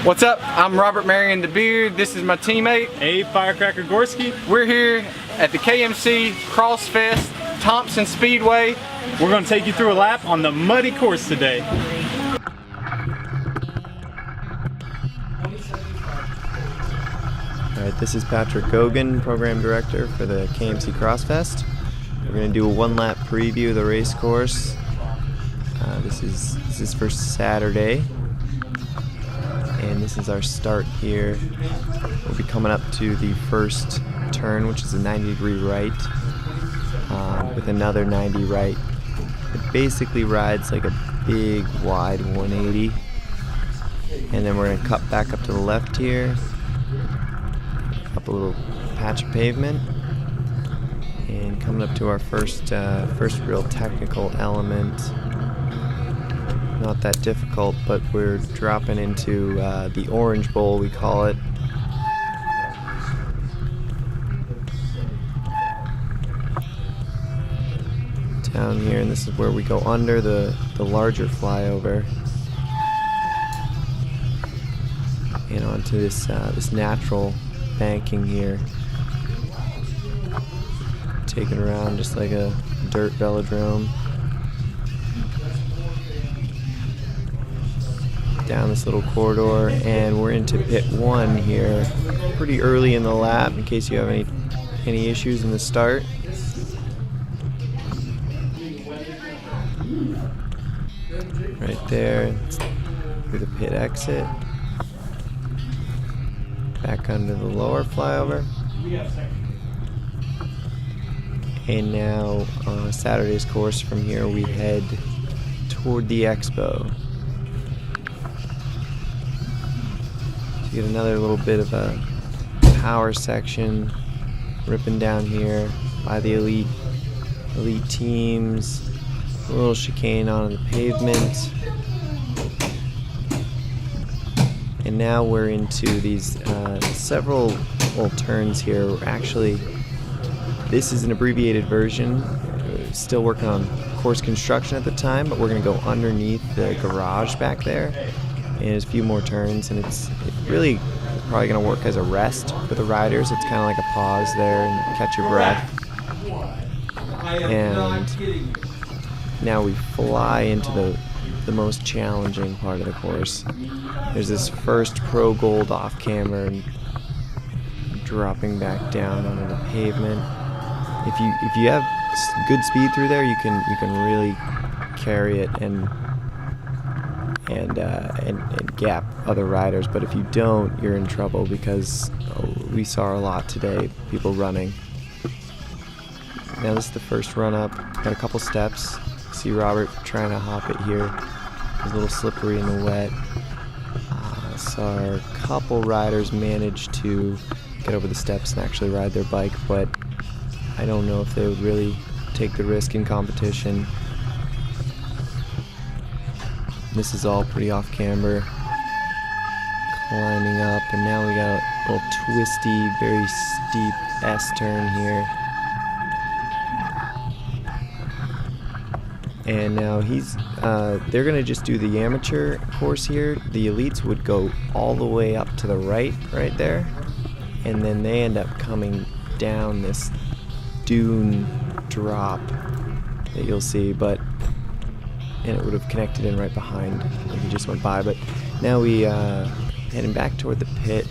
What's up? I'm Robert Marion the Beard. This is my teammate. Hey, Firecracker Gorski. We're here at the KMC Cross Fest, Thompson Speedway. We're going to take you through a lap on the muddy course today. Alright, this is Patrick Goguen, Program Director for the KMC Cross Fest. We're going to do a one-lap preview of the race course. This is for Saturday, and this is our start here. We'll be coming up to the first turn, which is a 90-degree right, with another 90 right. It basically rides like a big, wide 180, and then we're going to cut back up to the left here, up a little patch of pavement, and coming up to our first real technical element. Not that difficult, but we're dropping into the Orange Bowl, we call it. Down here, and this is where we go under the larger flyover and onto this natural banking here. Taking around just like a dirt velodrome. Down this little corridor, and we're into pit 1 here pretty early in the lap in case you have any issues in the start. Right there, through the pit exit, back under the lower flyover, and now on Saturday's course from here we head toward the expo. You get another little bit of a power section ripping down here by the elite teams. A little chicane on the pavement. And now we're into these several little turns here. Actually, this is an abbreviated version. We're still working on course construction at the time, but we're going to go underneath the garage back there. And there's a few more turns, and it's really probably going to work as a rest for the riders. It's kind of like a pause there and catch your breath. And now we fly into the most challenging part of the course. There's this first Pro Gold off camber and dropping back down onto the pavement. If you have good speed through there, you can really carry it and gap other riders, but if you don't, you're in trouble, because we saw a lot today, people running. Now this is the first run up, got a couple steps. See Robert trying to hop it here. It's a little slippery in the wet. Saw a couple riders manage to get over the steps and actually ride their bike, but I don't know if they would really take the risk in competition. This is all pretty off camber, climbing up, and now we got a little twisty, very steep S-turn here. And now they're gonna just do the amateur course here. The elites would go all the way up to the right there, and then they end up coming down this dune drop that you'll see, and it would have connected in right behind if you just went by. But now we heading back toward the pit.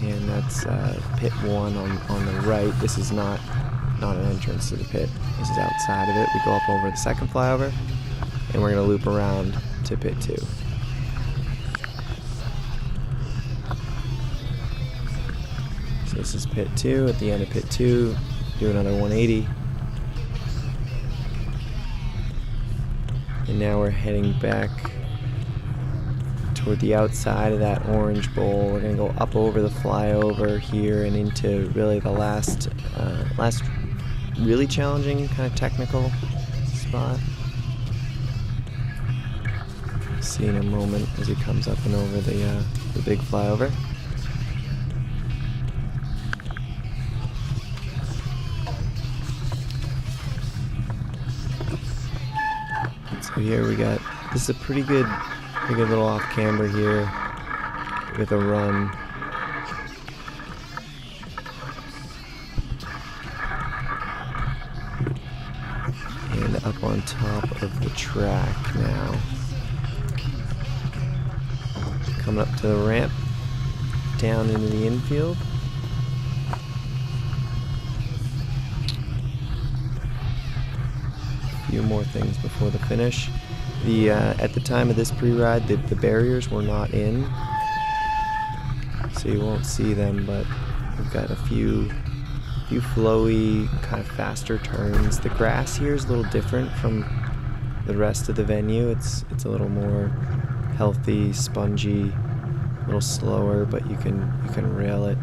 And that's pit 1 on the right. This is not an entrance to the pit. This is outside of it. We go up over the second flyover, and we're going to loop around to pit 2. So this is pit 2. At the end of pit 2, do another 180. And now we're heading back toward the outside of that Orange Bowl. We're going to go up over the flyover here and into really the last really challenging kind of technical spot. See in a moment as it comes up and over the big flyover. So here we got, this is a pretty good little off camber here with a run. And up on top of the track now. Coming up to the ramp, down into the infield. A few more things before the finish. At the time of this pre-ride, the barriers were not in, so you won't see them, but we've got a few flowy, kind of faster turns. The grass here is a little different from the rest of the venue. It's a little more healthy, spongy, a little slower, but you can rail it.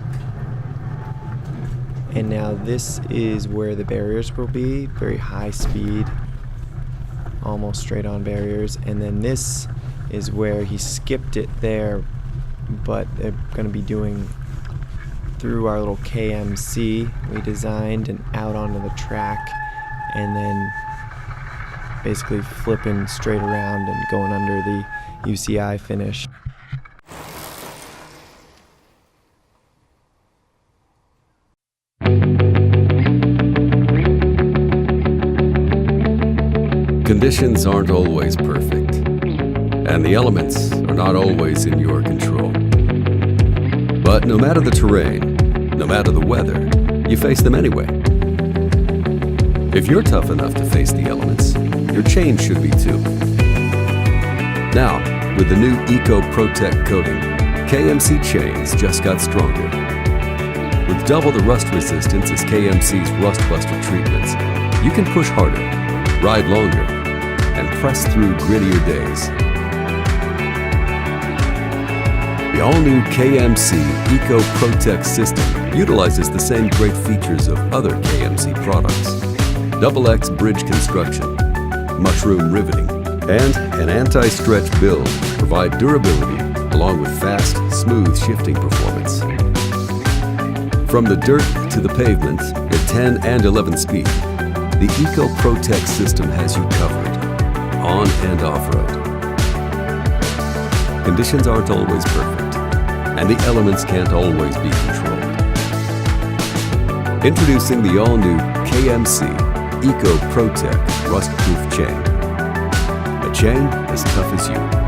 And now this is where the barriers will be, very high speed, almost straight on barriers. And then this is where he skipped it there, but they're going to be doing through our little KMC we designed and out onto the track, and then basically flipping straight around and going under the UCI finish. Conditions aren't always perfect, and the elements are not always in your control. But no matter the terrain, no matter the weather, you face them anyway. If you're tough enough to face the elements, your chain should be too. Now, with the new Eco Protect coating, KMC chains just got stronger. With double the rust resistance as KMC's Rust Buster treatments, you can push harder, ride longer, and press through grittier days. The all-new KMC Eco Protect system utilizes the same great features of other KMC products. XX bridge construction, mushroom riveting, and an anti-stretch build provide durability along with fast, smooth shifting performance. From the dirt to the pavement at 10 and 11 speed, the Eco Protect system has you covered, on and off-road. Conditions aren't always perfect, and the elements can't always be controlled. Introducing the all-new KMC Eco Protect Rust-Proof Chain. A chain as tough as you.